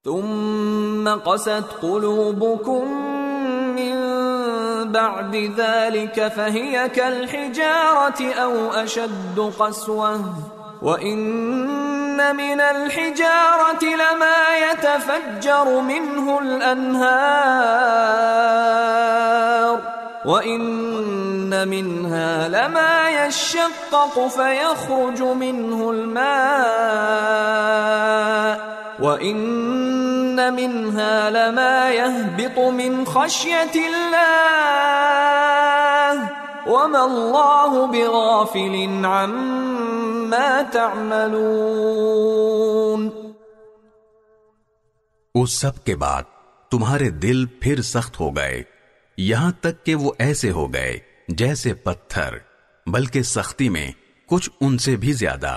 ثم قست قلوبكم من بعد ذلك فهي كالحجارة أو أشد قسوة وإن من الحجارة لما يتفجر منه الأنهار وَإِنَّ مِنْهَا لَمَا يَشَّقَّقُ فَيَخْرُجُ مِنْهُ الْمَاءُ وَإِنَّ مِنْهَا لَمَا يَهْبِطُ مِنْ خَشْيَةِ اللَّهِ وَمَا اللَّهُ بِغَافِلٍ عَمَّا تَعْمَلُونَ۔ اس سب کے بعد تمہارے دل پھر سخت ہو گئے، یہاں تک کہ وہ ایسے ہو گئے جیسے پتھر، بلکہ سختی میں کچھ ان سے بھی زیادہ،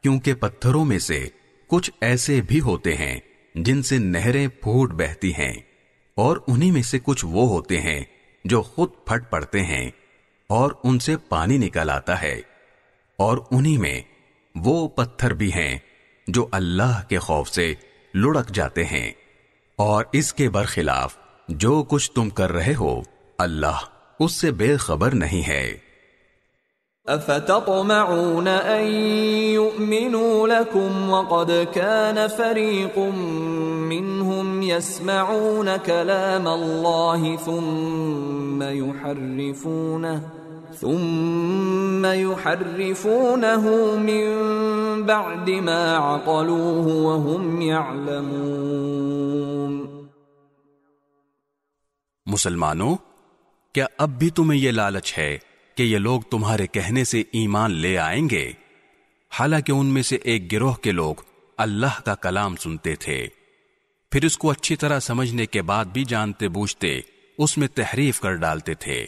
کیونکہ پتھروں میں سے کچھ ایسے بھی ہوتے ہیں جن سے نہریں پھوٹ بہتی ہیں، اور انہی میں سے کچھ وہ ہوتے ہیں جو خود پھٹ پڑتے ہیں اور ان سے پانی نکل آتا ہے، اور انہی میں وہ پتھر بھی ہیں جو اللہ کے خوف سے لڑک جاتے ہیں، اور اس کے برخلاف جو کچھ تم کر رہے ہو اللہ اس سے بے خبر نہیں ہے۔ افتطمعون ان يؤمنوا لكم وقد كان فريق منهم يسمعون كلام الله ثم يحرفونه من بعد ما عقلوه وهم يعلمون۔ مسلمانوں، کیا اب بھی تمہیں یہ لالچ ہے کہ یہ لوگ تمہارے کہنے سے ایمان لے آئیں گے، حالانکہ ان میں سے ایک گروہ کے لوگ اللہ کا کلام سنتے تھے، پھر اس کو اچھی طرح سمجھنے کے بعد بھی جانتے بوجھتے اس میں تحریف کر ڈالتے تھے۔